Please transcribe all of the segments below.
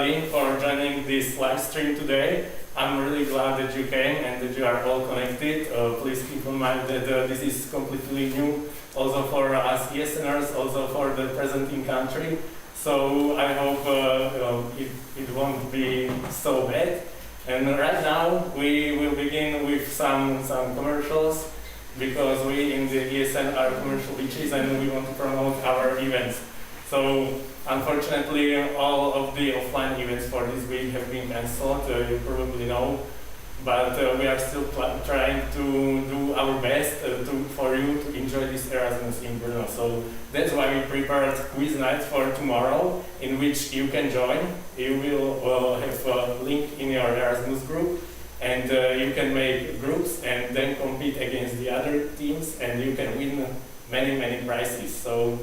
everybody for joining this live stream today. I'm really glad that you came and that you are all connected. Please keep in mind that this is completely new, also for us listeners, also for the presenting country. So I hope it won't be so bad. And right now we will begin with some commercials, because we in the ESN are commercial beaches and we want to promote our events. So unfortunately all of the offline events for this week have been cancelled, you probably know, but we are still trying to do our best for you to enjoy this Erasmus in Brno. So that's why we prepared quiz night for tomorrow, in which you can join. You will have a link in your Erasmus group, and you can make groups and then compete against the other teams, and you can win many prizes. So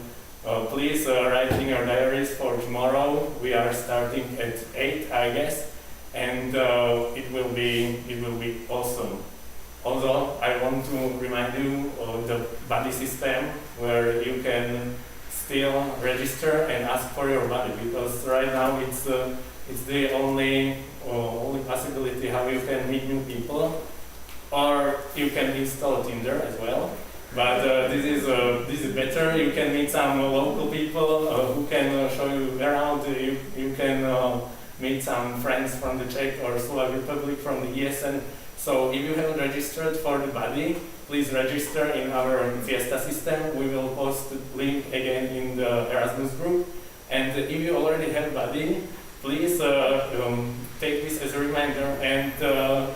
please write in your diaries for tomorrow. We are starting at 8, I guess, and it will be awesome. Also, I want to remind you of the buddy system, where you can still register and ask for your buddy, because right now it's the only possibility how you can meet new people, or you can install Tinder as well. But this is better. You can meet some local people who can show you around. You can meet some friends from the Czech or Slovak Republic from the ESN. So if you haven't registered for the buddy, please register in our Fiesta system. We will post the link again in the Erasmus group. And if you already have buddy, please take this as a reminder and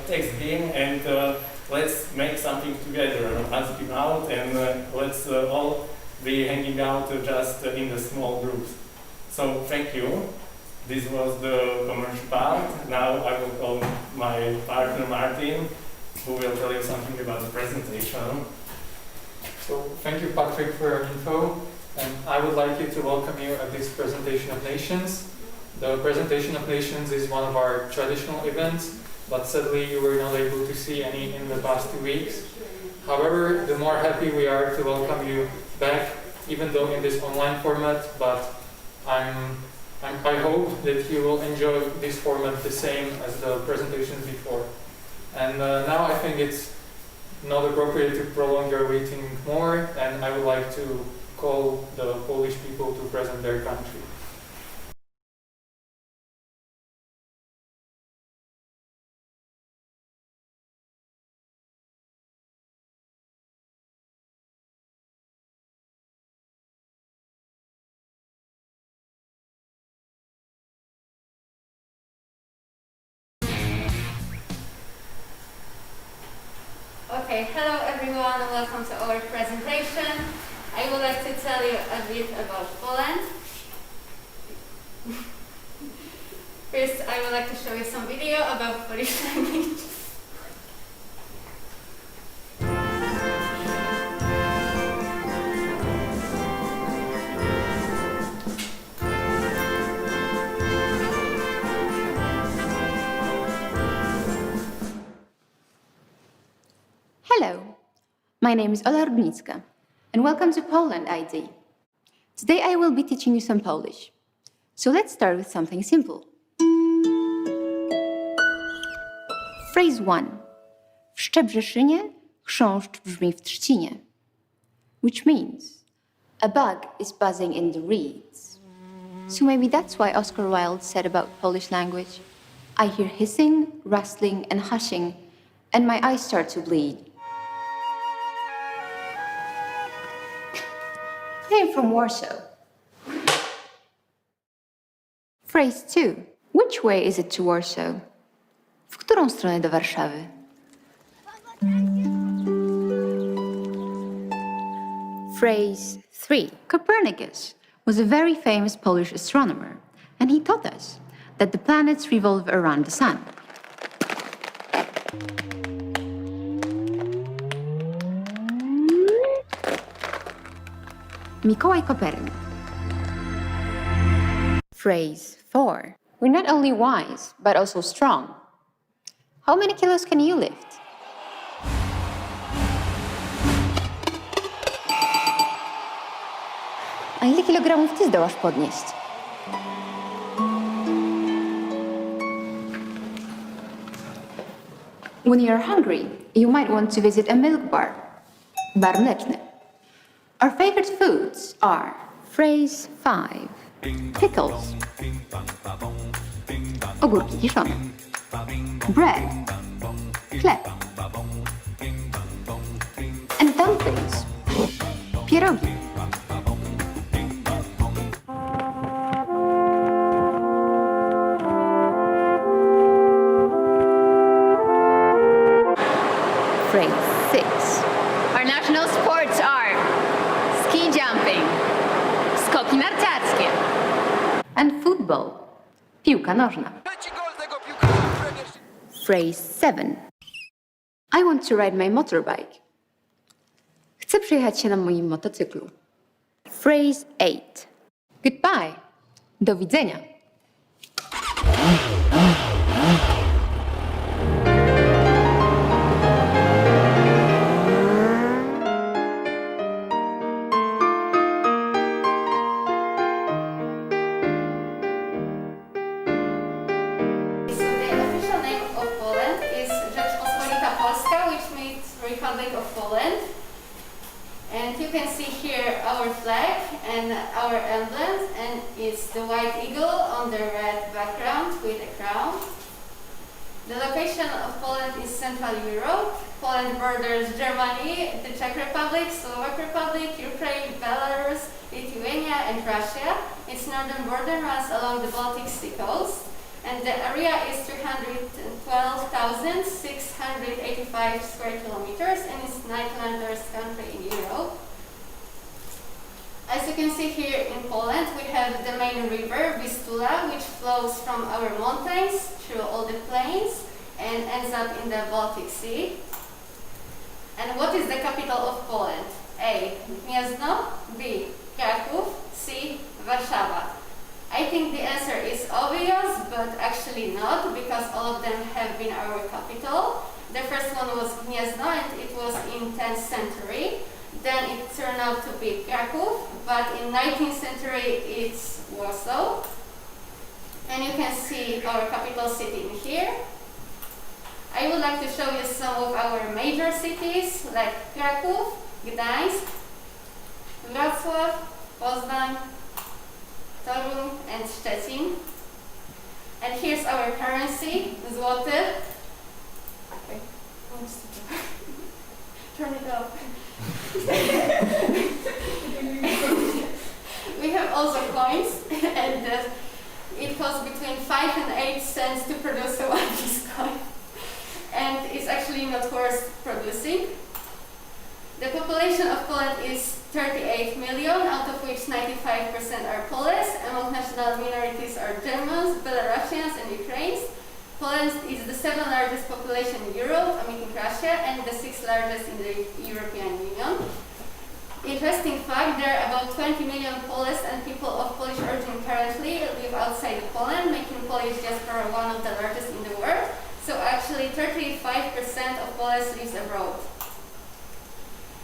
text him, and let's make something together. Ask him out, and let's all be hanging out just in the small groups. So thank you. This was the commercial part. Now I will call my partner Martin, who will tell you something about the presentation. So thank you, Patrick, for your info. And I would like to welcome you at this Presentation of Nations. The Presentation of Nations is one of our traditional events, but sadly you were not able to see any in the past 2 weeks. However, the more happy we are to welcome you back, even though in this online format, but I hope that you will enjoy this format the same as the presentations before. And now I think it's not appropriate to prolong your waiting more, and I would like to call the Polish people to present their country. Okay, hello everyone, welcome to our presentation. I would like to tell you a bit about Poland. First, I would like to show you some video about Polish language. Hello, my name is Ola Rudnicka, and welcome to Poland ID. Today I will be teaching you some Polish. So let's start with something simple. Phrase 1. W Szczebrzeszynie chrząszcz brzmi w trzcinie. Which means, a bug is buzzing in the reeds. So maybe that's why Oscar Wilde said about Polish language, I hear hissing, rustling, and hushing, and my eyes start to bleed. I am from Warsaw. Phrase 2. Which way is it to Warsaw? W którą stronę do Warszawy? Phrase 3. Copernicus was a very famous Polish astronomer, and he taught us that the planets revolve around the sun. Mikołaj Kopernik. Phrase 4. We're not only wise, but also strong. How many kilos can you lift? A ile kilogramów ty zdołasz podnieść? When you're hungry, you might want to visit a milk bar. Bar mleczny. Our favorite foods are phrase 5. Pickles. Ogórki kiszone. Bread. Chleb. And dumplings. Pierogi. Phrase 6. Our national sports are ski jumping, skoki narciarskie, And football. Piłka nożna. Phrase 7. I want to ride my motorbike. Chcę przejechać się na moim motocyklu. Phrase 8. Goodbye. Do widzenia. So the official name of Poland is Rzeczpospolita Polska, which means Republic of Poland. And you can see here our flag and our emblems, and it's the white eagle on the red background with a crown. The location of Poland is Central Europe. Poland borders Germany, the Czech Republic, Slovak Republic, Ukraine, Belarus, Lithuania, and Russia. Its northern border runs along the Baltic Sea coast, and the area is 312,685 square kilometers, and it's ninth largest country in Europe. As you can see here in Poland, we have the main river, Vistula, which flows from our mountains through all the plains and ends up in the Baltic Sea. And what is the capital of Poland? A. Gniezno. B. Kraków. C. Warszawa. I think the answer is obvious, but actually not, because all of them have been our capital. The first one was Gniezno, and it was in 10th century. Then it turned out to be Kraków, but in 19th century it's Warsaw. And you can see our capital city in here. I would like to show you some of our major cities, like Kraków, Gdańsk, Wrocław, Poznań, Toruń, and Szczecin. And here's our currency, złoty. Okay. Turn it off. We have also coins, and it costs between 5 and 8 cents to produce a 1 piece coin. And it's actually not worth producing. The population of Poland is 38 million, out of which 95% are Polish. Among national minorities are Germans, Belarusians, and Ukrainians. Poland is the 7th largest population in Europe, omitting Russia, and the 6th largest in the European Union. Interesting fact, there are about 20 million Polish and people of Polish origin currently live outside Poland, making Polish diaspora one of the largest in the world. So actually 35% of Polish lives abroad.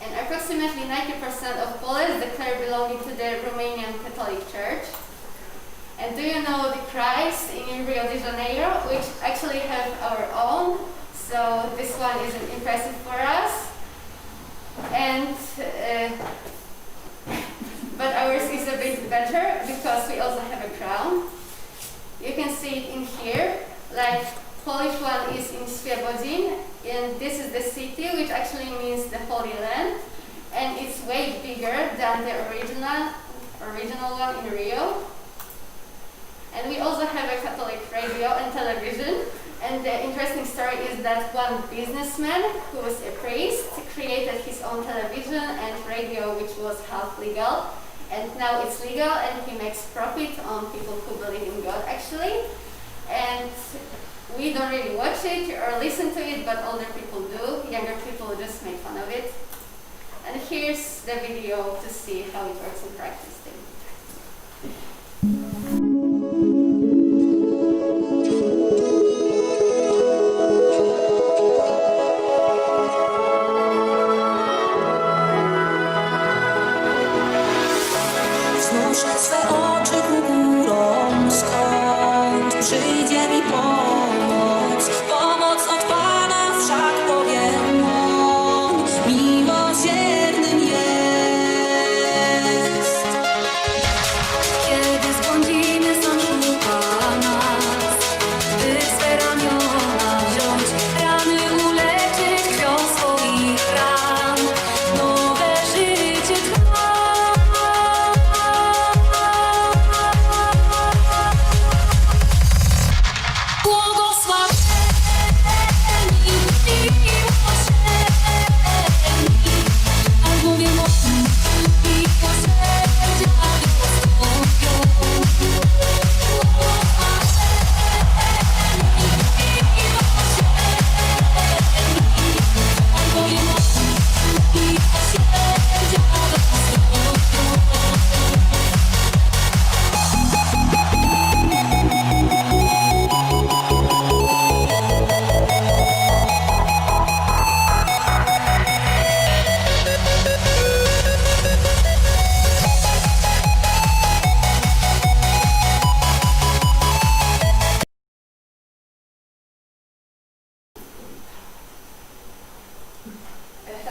And approximately 90% of Polish declare belonging to the Romanian Catholic Church. And do you know the Christ in Rio de Janeiro, which actually have our own? So this one isn't impressive for us. And but ours is a bit better because we also have a crown. You can see it in here. Like Polish one is in Świebodzin, and this is the city, which actually means the Holy Land, and it's way bigger than the original one in Rio. And we also have a Catholic radio and television. And the interesting story is that one businessman who was a priest created his own television and radio, which was half legal. And now it's legal, and he makes profit on people who believe in God, actually. And we don't really watch it or listen to it, but older people do. Younger people just make fun of it. And here's the video to see how it works in practice. Wznoszę swe oczy ku górom, skąd przyjdzie mi pomoc. Pomoc od Pana wszak.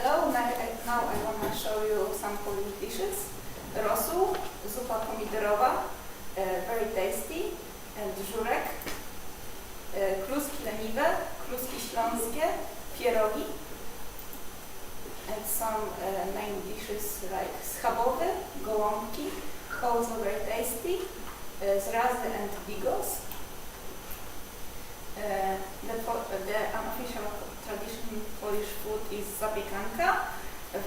Now I want to show you some Polish dishes. Rosół, zupa pomidorowa, very tasty, and żurek, kluski leniwe, kluski śląskie, pierogi, and some main dishes like schabowy, gołąbki, also very tasty, zrazy and bigos. The unofficial traditional Polish food is zapiekanka, a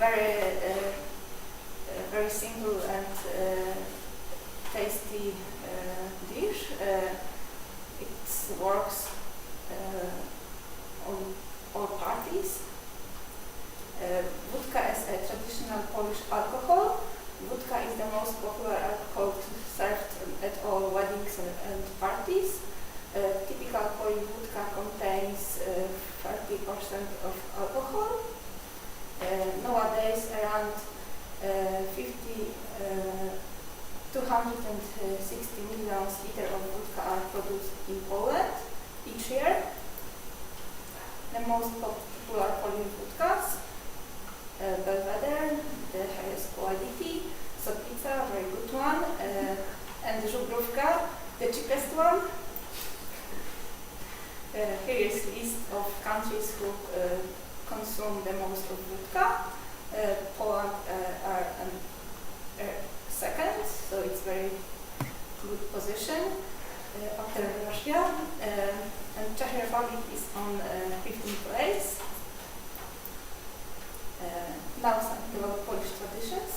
very simple and tasty dish. It works on all parties. Vodka is a traditional Polish alcohol. Vodka is the most popular alcohol served at all weddings and parties. Typical Polish vodka contains 30% of alcohol. Nowadays, around 260 million liters of vodka are produced in Poland each year. The most popular Polish vodkas, Belvedere, the highest quality, Soplica, very good one, and Żubrówka, the cheapest one. Here is a list of countries who consume the most of vodka. Poland are second, so it's very good position after Russia. And Czech Republic is on 15th place. Now some about Polish traditions.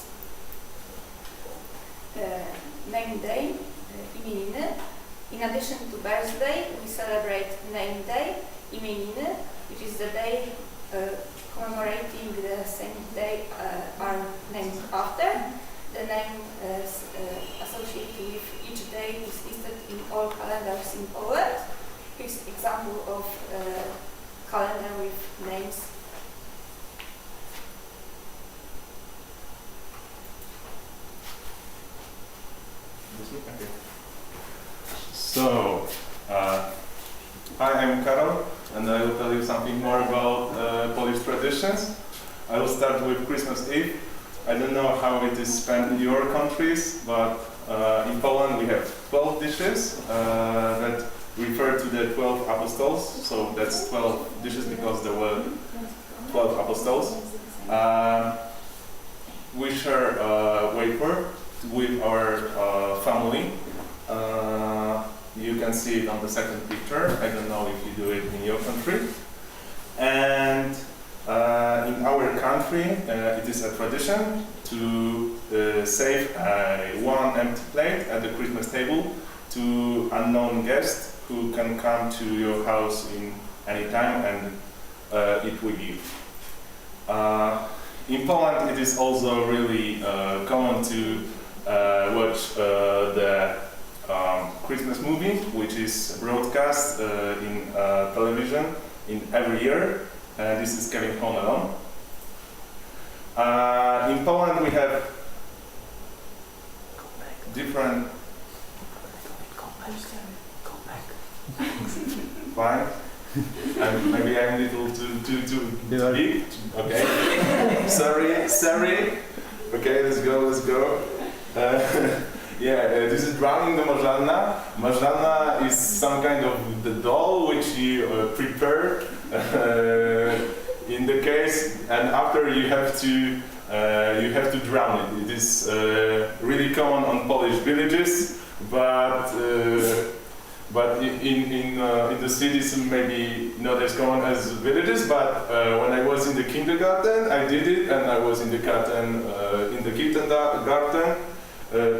Name day, imieniny. In addition to birthday, we celebrate name day, imieniny, which is the day commemorating the same day are named after. The name associated with each day is listed in all calendars in Poland. Here's an example of calendar with names. Okay. So, hi, I'm Karol, and I will tell you something more about Polish traditions. I will start with Christmas Eve. I don't know how it is spent in your countries, but in Poland we have 12 dishes that refer to the 12 apostles. So that's 12 dishes because there were 12 apostles. We share wafer with our family. You can see it on the second picture. I don't know if you do it in your country. And in our country, it is a tradition to save one empty plate at the Christmas table to unknown guests who can come to your house in any time and eat with you. In Poland, it is also really common to watch the Christmas movie, which is broadcast in television in every year. This is Kevin Home Alone. In Poland we have different... Fine. Maybe I'm a little too big. Okay. Sorry. Okay, let's go. This is drowning the marzanna. Marzanna is some kind of the doll which you prepare in the case, and after you have to drown it. It is really common on Polish villages, but in the cities maybe not as common as villages. But when I was in the kindergarten, I did it, and I was in the kindergarten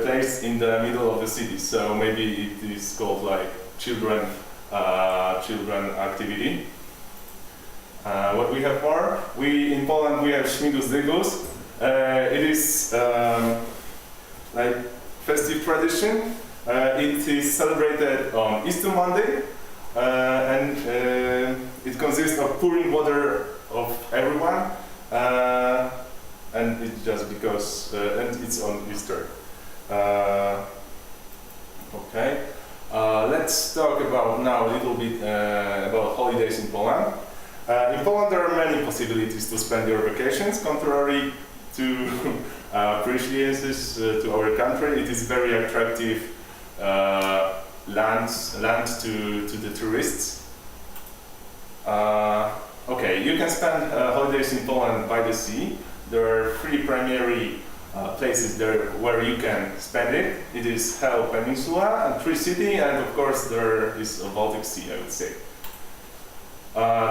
place in the middle of the city. So maybe it is called like children activity. What we have more? In Poland we have Śmigus Dygus. It is like festive tradition. It is celebrated on Easter Monday, and it consists of pouring water of everyone, and it's just because, and it's on Easter. Okay, let's talk about now a little bit about holidays in Poland. In Poland, there are many possibilities to spend your vacations. Contrary to appreciations to our country, it is very attractive land to the tourists. Okay, you can spend holidays in Poland by the sea. There are 3 primary places there where you can spend it. It is Hel Peninsula and Tree City, and of course there is a Baltic Sea, I would say.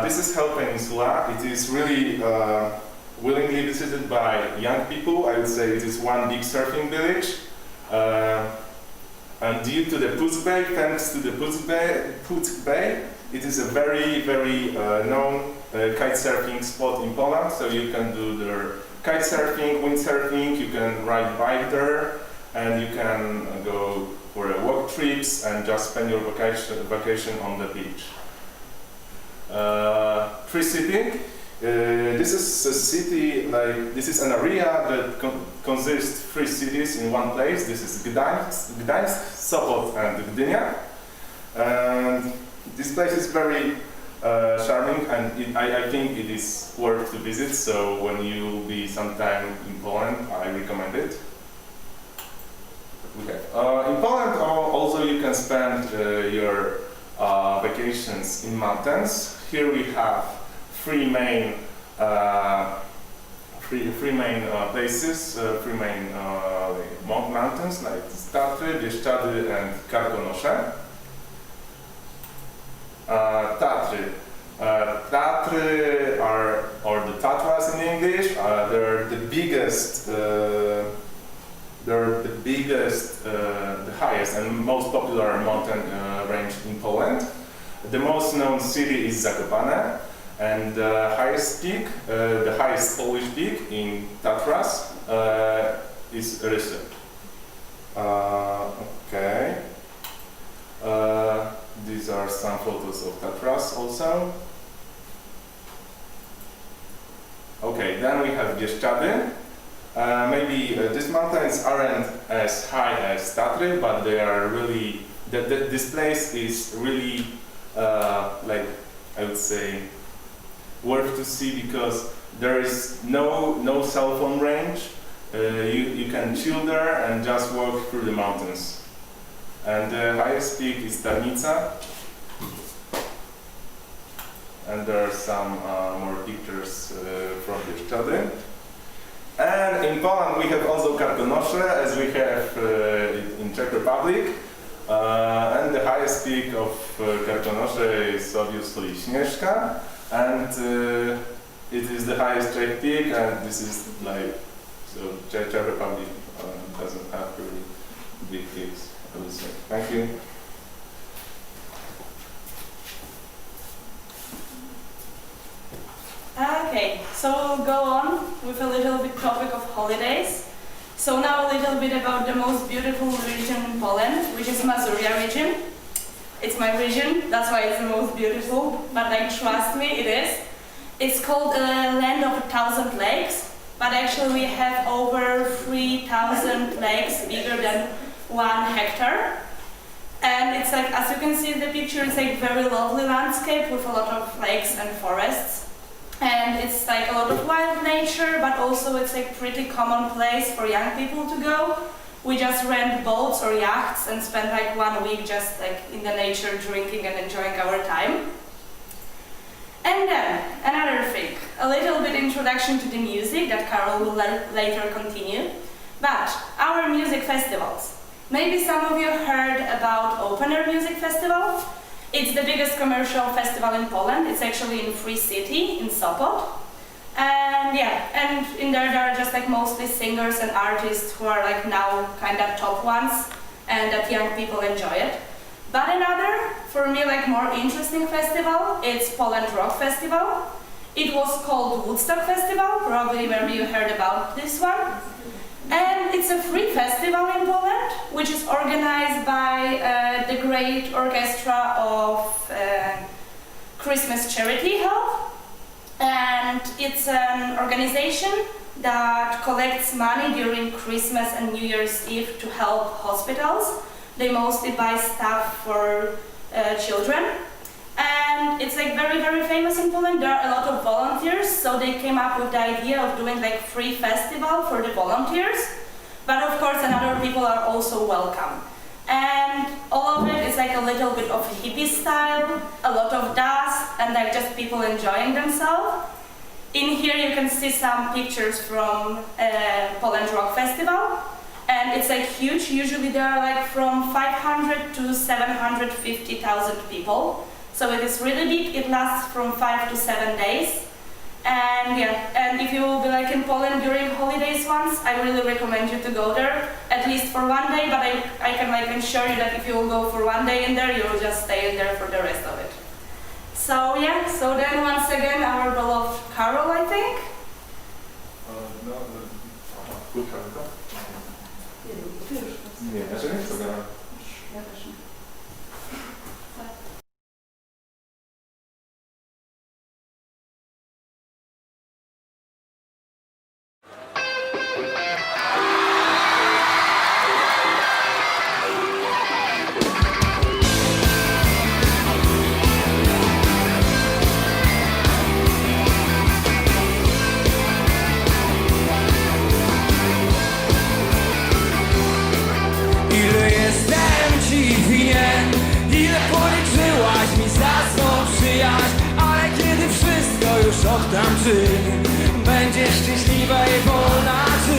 This is Hel Peninsula. It is really willingly visited by young people. I would say it is one big surfing village. And due to the Puck Bay, thanks to the Puck Bay, it is a very, very known kite surfing spot in Poland. So you can do the kite surfing, windsurfing, you can ride bike there, and you can go for walk trips and just spend your vacation on the beach. Tree City. This is a city, this is an area that consists 3 cities in one place. This is Gdańsk, Sopot, and Gdynia. And this place is very charming, and I think it is worth to visit. So when you be sometime in Poland, I recommend it. Okay. In Poland, also you can spend your vacations in mountains. Here we have 3 main places, 3 main mountains, like Tatry, Bieszczady, and Karkonosze. Tatry are, or the Tatras in English, they're the biggest, the highest and most popular mountain range in Poland. The most known city is Zakopane, and the highest peak, the highest Polish peak in Tatras is Rysy. Okay. These are some photos of Tatras also. Okay, then we have Bieszczady. Maybe these mountains aren't as high as Tatry, but they are really, this place is really, like, I would say, worth to see because there is no cell phone range. You can chill there and just walk through the mountains. And the highest peak is Tarnica. And there are some more pictures from Bieszczady. And in Poland we have also Karkonosze, as we have in Czech Republic. And the highest peak of Karkonosze is obviously Śnieżka. And it is the highest Czech peak, and this is like, so Czech Republic doesn't have really big peaks, I would say. Thank you. Okay, so we'll go on with a little bit topic of holidays. So now a little bit about the most beautiful region in Poland, which is Mazuria region. It's my region, that's why it's the most beautiful, but like trust me, it is. It's called a land of 1,000 lakes, but actually we have over 3,000 lakes bigger than 1 hectare. And it's like, as you can see in the picture, it's like very lovely landscape with a lot of lakes and forests. And it's like a lot of wild nature, but also it's like pretty common place for young people to go. We just rent boats or yachts and spend like 1 week just like in the nature, drinking and enjoying our time. And then, another thing, a little bit introduction to the music that Karol will later continue. But our music festivals. Maybe some of you heard about Open Air Music Festival. It's the biggest commercial festival in Poland. It's actually in Free City, in Sopot. And yeah, and in there are just like mostly singers and artists who are like now kind of top ones and that young people enjoy it. But another, for me, like more interesting festival, it's Poland Rock Festival. It was called Woodstock Festival, probably maybe you heard about this one. And it's a free festival in Poland, which is organized by the great orchestra of Christmas Charity Help. And it's an organization that collects money during Christmas and New Year's Eve to help hospitals. They mostly buy stuff for children. And it's like very, very famous in Poland. There are a lot of volunteers, so they came up with the idea of doing like free festival for the volunteers. But of course, another people are also welcome. And all of it is like a little bit of hippie style, a lot of dust, and like just people enjoying themselves. In here you can see some pictures from Poland Rock Festival. And it's like huge. Usually there are like from 500 to 750,000 people. So it is really big. It lasts from 5 to 7 days. And yeah, and if you will be like in Poland during holidays once, I really recommend you to go there, at least for 1 day, but I can like assure you that if you will go for 1 day in there, you will just stay in there for the rest of it. So yeah, so then once again our beloved Karol, I think. Nie, ja się nie chcę gadać. Ile jestem ci winien, ile policzyłaś mi za swą przyjaźń, ale kiedy wszystko już oddam, czy będziesz szczęśliwa i wolna, czy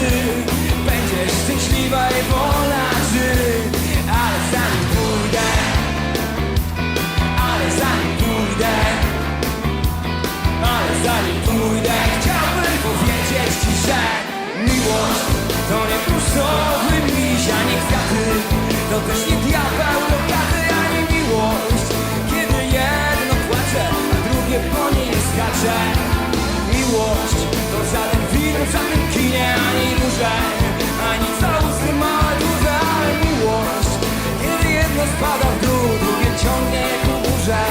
będziesz szczęśliwa i wolna, czy ale zanim pójdę, ale zanim pójdę, ale zanim pójdę, chciałbym powiedzieć ci, że miłość to nie pluszowy miś, a nie kwiaty, to też nie diabeł do katy, ani miłość, kiedy jedno płacze, a drugie po niej skacze. Miłość to żaden film, w żadnym kinie, ani duże, ani całusy małe, duże, ale miłość, kiedy jedno spada w dół, drugie ciągnie ku górze.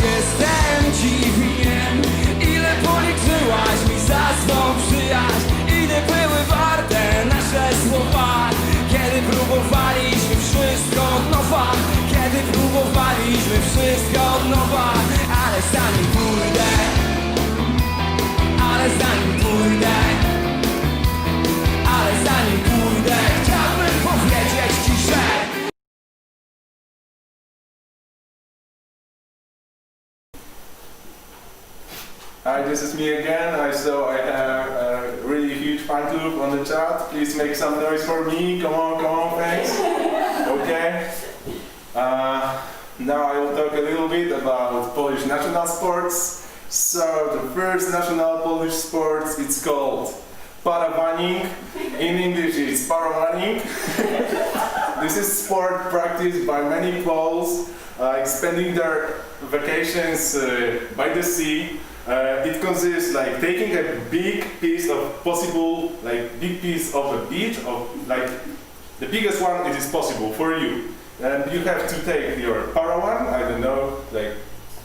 Jestem ci winien, ile policzyłaś mi za swą przyjaźń, ile były warte nasze słowa, kiedy próbowaliśmy wszystko od nowa, kiedy próbowaliśmy wszystko od nowa, ale zanim pójdę, ale zanim pójdę, ale zanim pójdę, chciałbym powiedzieć ci, że Hi, this is me again. I have a really huge fan club on the chat. Please make some noise for me. Come on, thanks. Okay. Now I will talk a little bit about Polish national sports. So the first national Polish sports, it's called paravanning. In English it's paravanning. This is sport practiced by many Poles, spending their vacations by the sea. It consists like taking a big piece of a beach, the biggest one it is possible for you. And you have to take your paravan, I don't know, like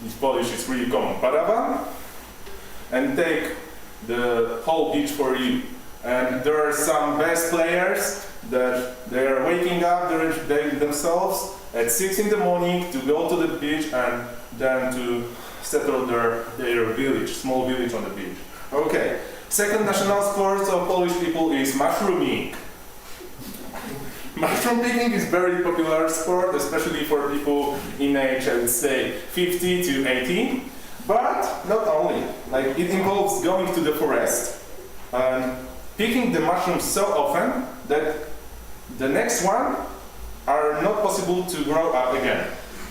in Polish it's really common, paravan, and take the whole beach for you. And there are some best players that they are waking up themselves at 6 in the morning to go to the beach and then to settle their village, small village on the beach. Okay, second national sport of Polish people is mushrooming. Mushroom picking is very popular sport, especially for people in age, I would say, 50 to 80. But not only, like it involves going to the forest and picking the mushrooms so often that the next one are not possible to grow up again.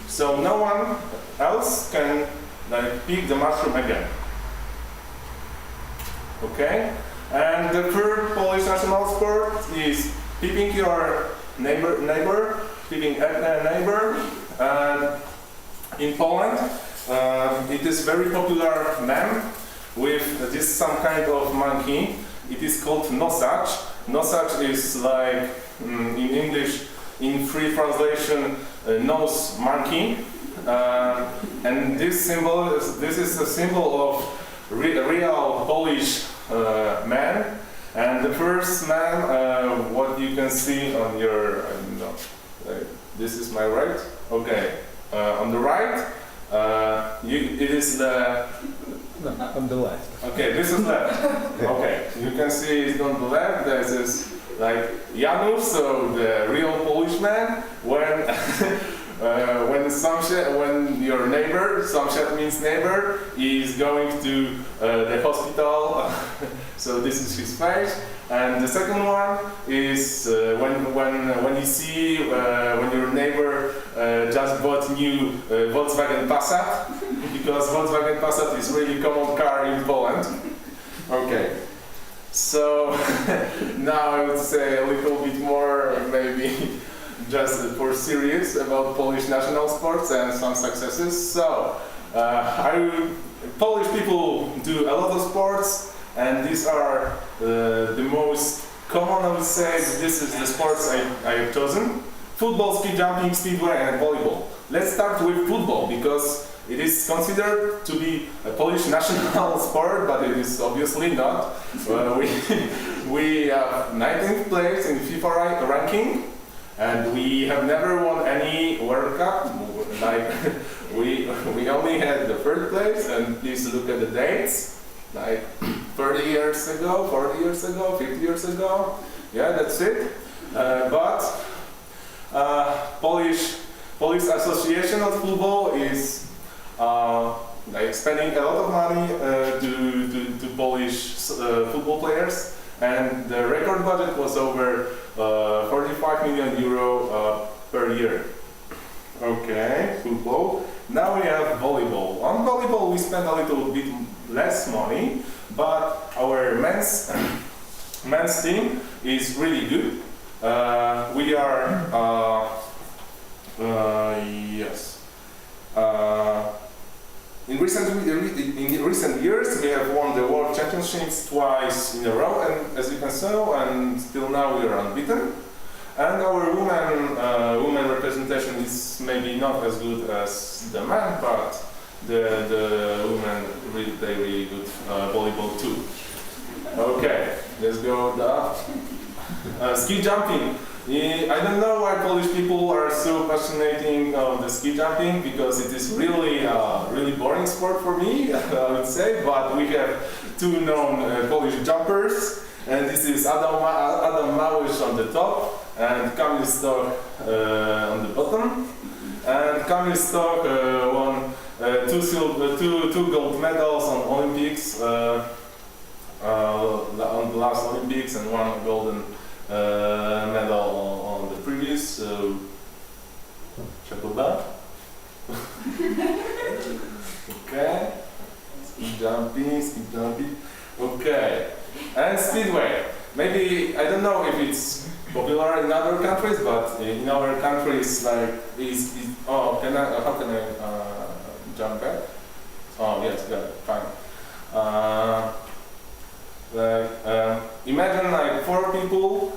So no one else can pick the mushroom again. Okay? And the third Polish national sport is picking your neighbor, picking a neighbor. And in Poland, it is very popular meme with this some kind of monkey. It is called nosacz. Nosacz is like in English, in free translation, nose monkey. and this is a symbol of real Polish man. And the first man, what you can see on your, I don't know, this is my right. Okay, on the right, it is the. No, on the left. Okay, this is left. Okay, you can see it on the left. This is like Janusz, so the real Polish man. When when your neighbor, Sąsiad means neighbor, is going to the hospital. So this is his face. And the second one is when you see when your neighbor just bought new Volkswagen Passat, because Volkswagen Passat is really common car in Poland. Okay, so now I would say a little bit more, maybe just for serious about Polish national sports and some successes. So Polish people do a lot of sports. And these are the most common, I would say. This is the sports I have chosen. Football, ski jumping, speedway, and volleyball. Let's start with football, because it is considered to be a Polish national sport, but it is obviously not. We have 19th place in FIFA ranking, and we have never won any World Cup. Like we only had the third place, and please look at the dates. Like 30 years ago, 40 years ago, 50 years ago. Yeah, that's it. But Polish Association of Football is like spending a lot of money to Polish football players, and the record budget was over 45 million euro per year. Okay, football. Now we have volleyball. On volleyball we spend a little bit less money, but our men's team is really good. We are yes. In recent years we have won the World Championships twice in a row, and as you can see, and still now we are unbeaten. And our women representation is maybe not as good as the men, but the women play really good volleyball too. Okay, let's go the ski jumping. I don't know why Polish people are so passionate of the ski jumping, because it is really really boring sport for me, I would say. But we have two known Polish jumpers, and this is Adam Małysz on the top and Kamil Stok on the bottom. And Kamil Stok won two gold medals on Olympics, on the last Olympics, and one golden medal on the previous. So, Okay. Ski jumping. Okay. And speedway. Maybe, I don't know if it's popular in other countries, but in our countries, like, how can I jump back? Oh, yes, got it, fine. Imagine like 4 people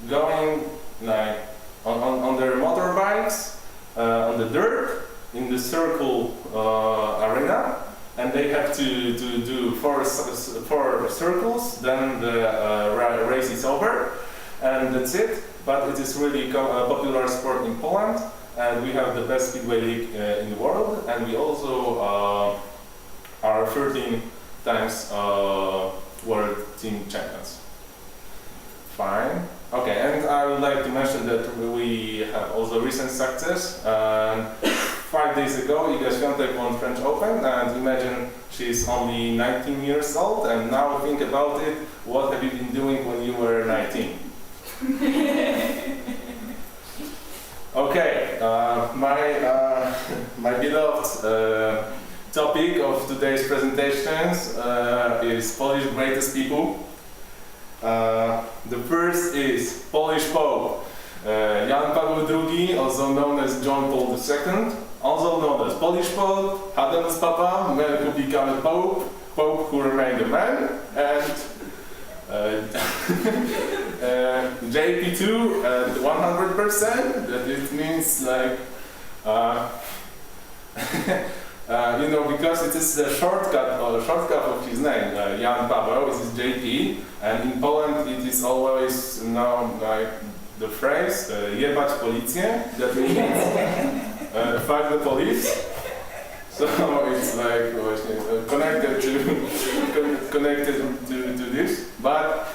going like on their motorbikes on the dirt in the circle arena, and they have to do four circles, then the race is over, and that's it. But it is really a popular sport in Poland, and we have the best speedway league in the world, and we also are 13 times world team champions. Fine. Okay, and I would like to mention that we have also recent success. 5 days ago, Iga Świątek won French Open, and imagine she's only 19 years old, and now think about it, what have you been doing when you were 19? Okay, my beloved topic of today's presentations is Polish greatest people. The first is Polish Pope, Jan Paweł II, also known as John Paul II, also known as Polish Pope, Hademus Papa, man who became a Pope, Pope who remained a man, and JP2 at 100%, that it means like You know, because it is the shortcut of his name, Jan Paweł, it is JP, and in Poland it is always known like the phrase jebać policję, that means fuck the police. So it's like connected to this, but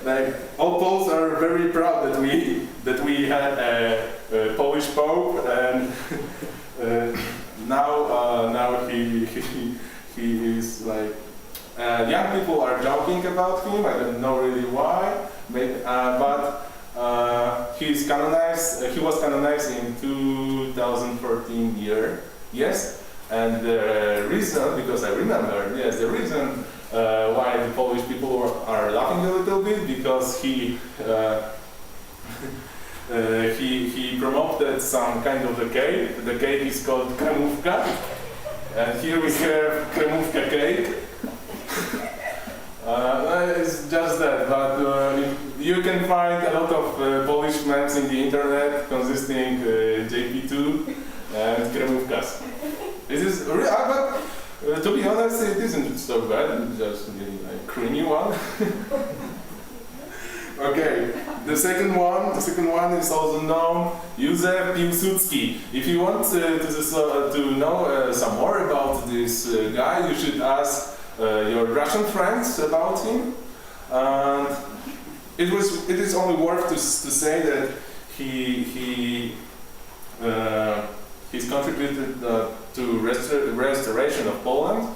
like all Poles are very proud that we had a Polish Pope, and now he is like young people are joking about him. I don't know really why, but he's canonized. He was canonized in 2014 year. Yes, and the reason, because I remember, yes, the reason why the Polish people are laughing a little bit, because he promoted some kind of a cake. The cake is called kremówka, and here we have kremówka cake. It's just that, but you can find a lot of Polish memes in the internet consisting JP2 and kremówkas. This is really, but to be honest, it isn't so bad. It's just really a creamy one. Okay, the second one is also known Józef Piłsudski. If you want to know some more about this guy, you should ask your Russian friends about him. And it is only worth to say that he's contributed to restoration of Poland,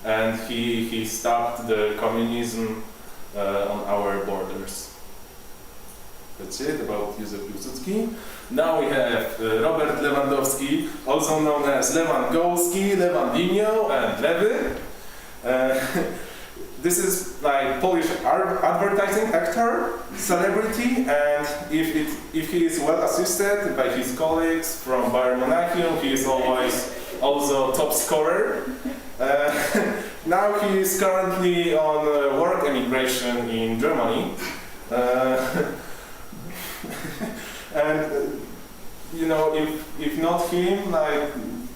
and he stopped the communism on our borders. That's it about Józef Piłsudski. Now we have Robert Lewandowski, also known as Lewandowski, Lewandinho, and Lewy. This is like Polish advertising actor, celebrity, and if he is well assisted by his colleagues from BRNO, he is always also top scorer. Now he is currently on work emigration in Germany. And you know, if not him, like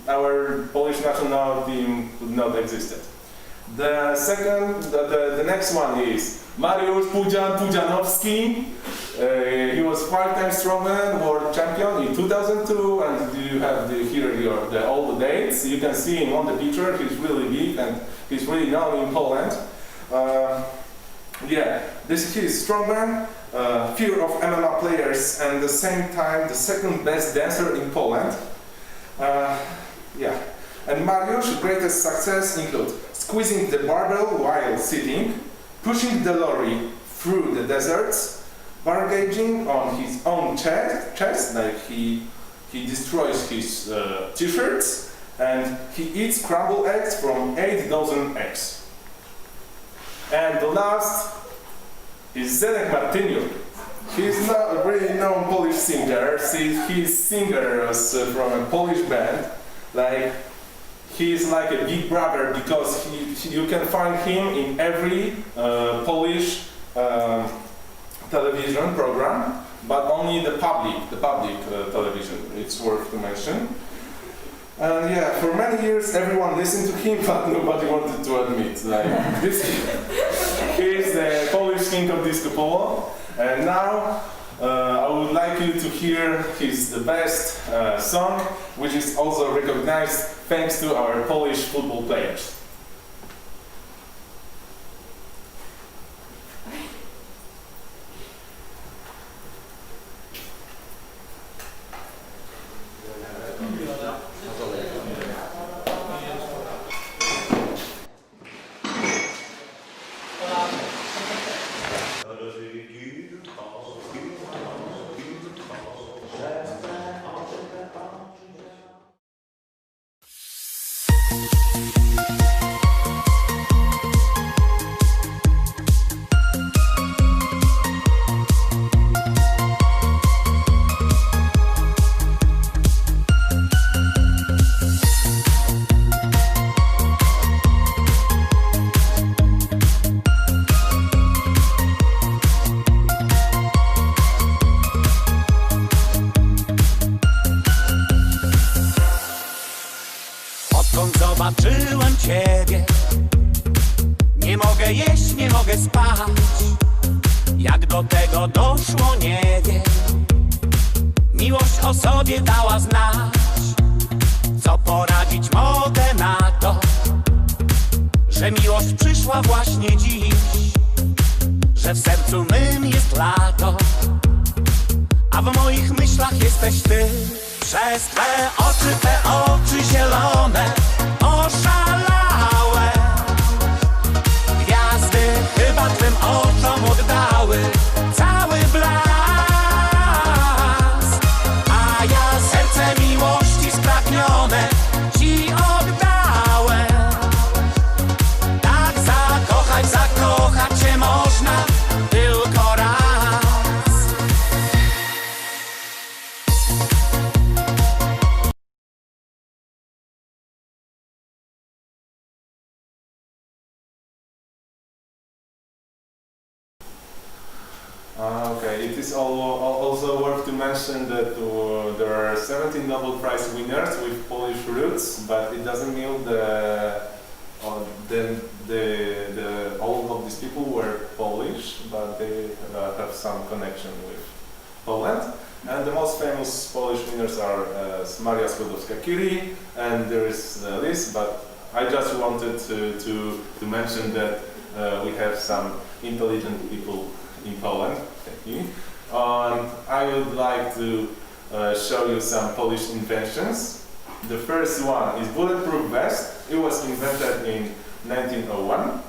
our Polish national team would not exist. The next one is Mariusz Pudzianowski. He was 5-time strongman world champion in 2002, and you have all the dates. You can see him on the picture. He's really big and he's really known in Poland. Yeah, he is strongman, fear of MMA players, and at the same time the second best dancer in Poland. Yeah, and Mariusz's greatest success include squeezing the barbell while sitting, pushing the lorry through the deserts, bargaining on his own chest, like he destroys his t-shirts, and he eats scrambled eggs from 8 dozen eggs. And the last is Zenek Martyniuk. He's not a really known Polish singer. He's singer from a Polish band. Like, he's like a big brother because you can find him in every Polish television program, but only the public television. It's worth to mention. And yeah, for many years everyone listened to him, but nobody wanted to admit. Like, he's the Polish king of disco polo, and now I would like you to hear the best song, which is also recognized thanks to our Polish football players. mogę spać. Jak do tego doszło, nie wiem. Miłość o sobie dała znać. Co poradzić mogę na to, że miłość przyszła właśnie dziś, że w sercu mym jest lato, a w moich myślach jesteś ty. Przez twe oczy zielone, oszalałe. Gwiazdy chyba twym oczom oddały cały blask. A ja serce miłości spragnione ci oddałem. Tak zakochać się można tylko raz. Okay, it is also worth to mention that there are 17 Nobel Prize winners with Polish roots, but it doesn't mean all of these people were Polish, but they have some connection with Poland. And the most famous Polish winners are Maria Skłodowska-Curie, and there is the list, but I just wanted to mention that we have some intelligent people in Poland. Thank you. I would like to show you some Polish inventions. The first one is bulletproof vest. It was invented in 1901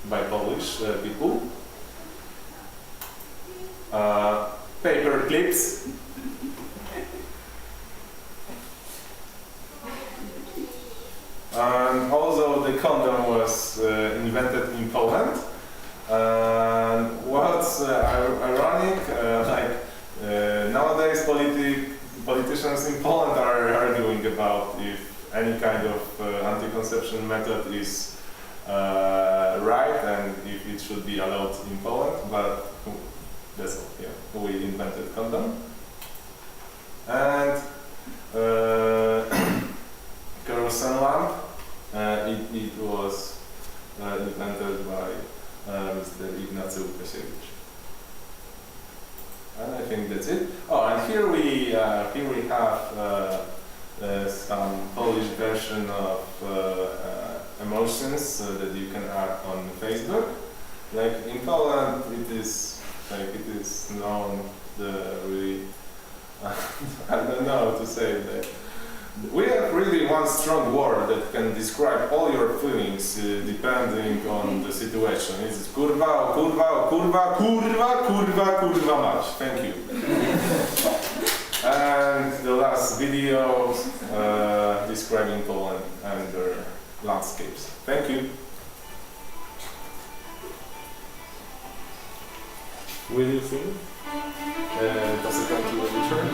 by Polish people. Paper clips. And also the condom was invented in Poland. What's ironic, nowadays politicians in Poland are arguing about if any kind of anti-conception method is right and if it should be allowed in Poland, but that's all, yeah. We invented condom. And kerosene lamp, it was invented by Mr. Ignacy Łukasiewicz. And I think that's it. Oh, and here we have some Polish version of emotions that you can add on Facebook. Like in Poland, it is known really I don't know how to say that. We have really one strong word that can describe all your feelings depending on the situation. It's kurwa, kurwa, kurwa, kurwa, kurwa, kurwa mać. Thank you. And the last video describing Poland and their landscapes. Thank you. Will you sing? Does it come to the picture?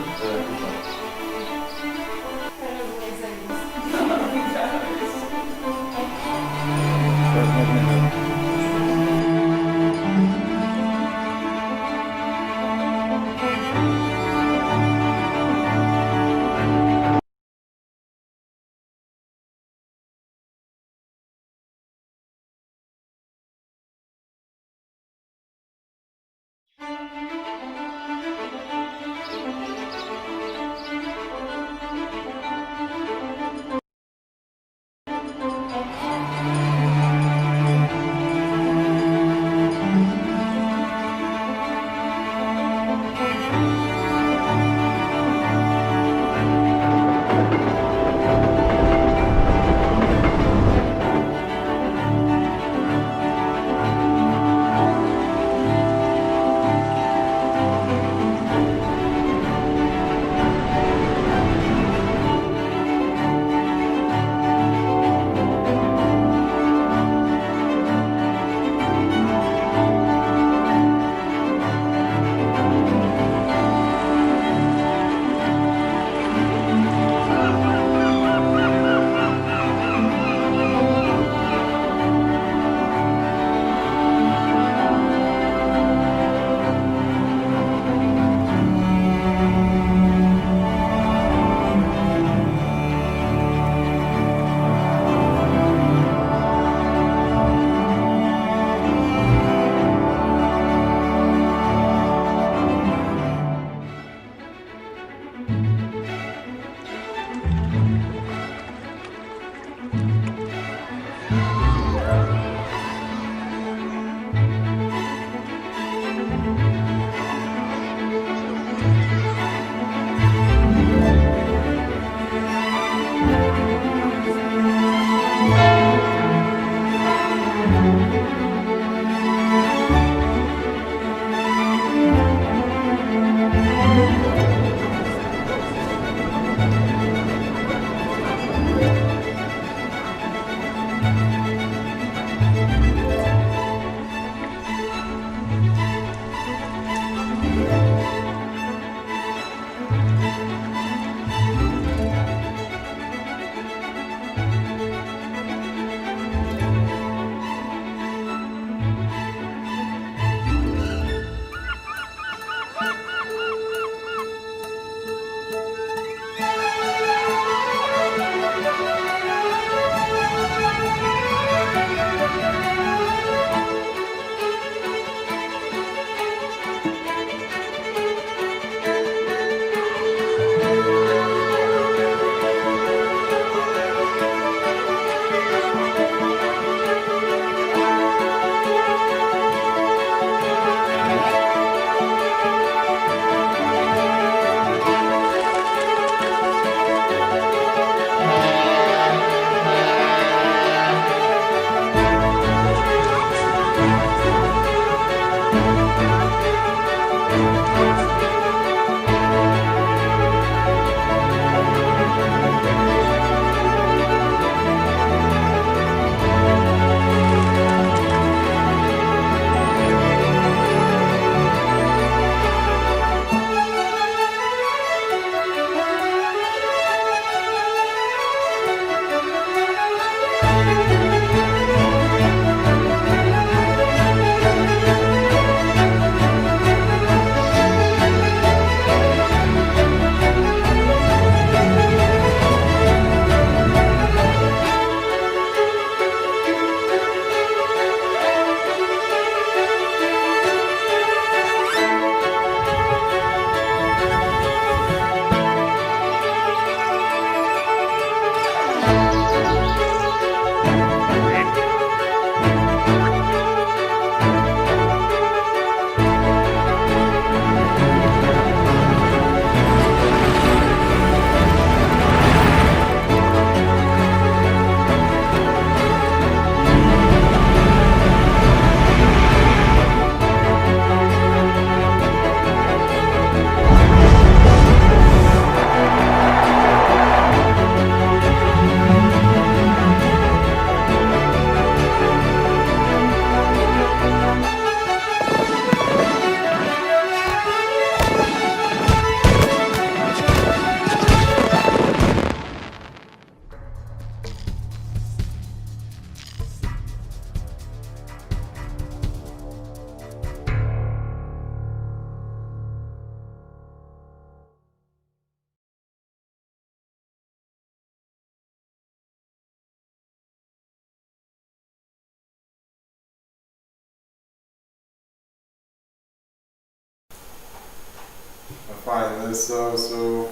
Fine. So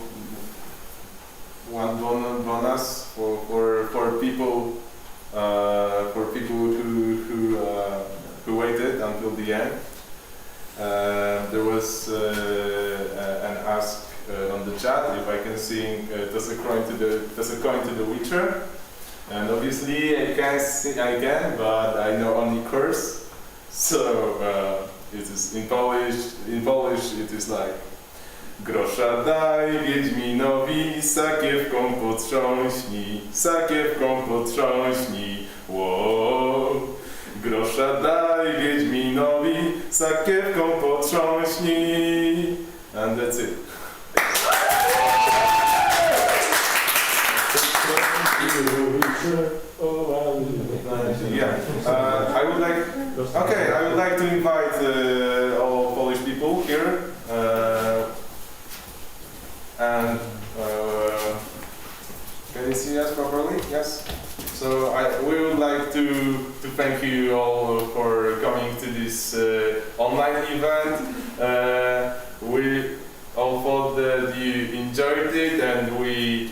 one bonus for people who waited until the end. There was an ask on the chat if I can sing "Toss a Coin to the Witcher," and obviously I can, but I know only curse. So it is in Polish. In Polish, it is like grosza daj Wiedźminowi, sakiewką potrząśnij, wow. Grosza daj Wiedźminowi, sakiewką potrząśnij. And that's it. Yeah, I would like to invite all Polish people here, and can you see us properly? Yes. So we would like to thank you all for coming to this online event. We all thought that you enjoyed it, and we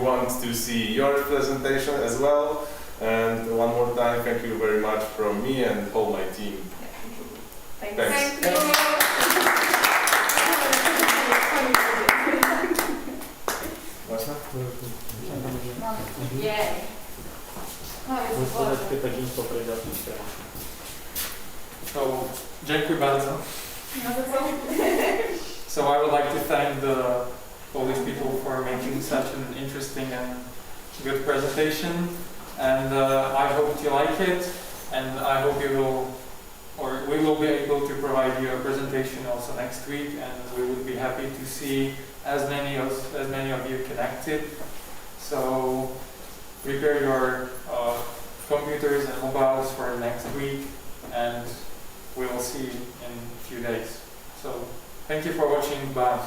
want to see your presentation as well. And one more time, thank you very much from me and all my team. Thanks. Thanks. Jej. So, dziękuję bardzo. So I would like to thank the Polish people for making such an interesting and good presentation, and I hope you like it, and I hope you will, or we will be able to provide you a presentation also next week, and we would be happy to see as many of you connected. So prepare your computers and mobiles for next week, and we will see you in a few days. So thank you for watching. Bye.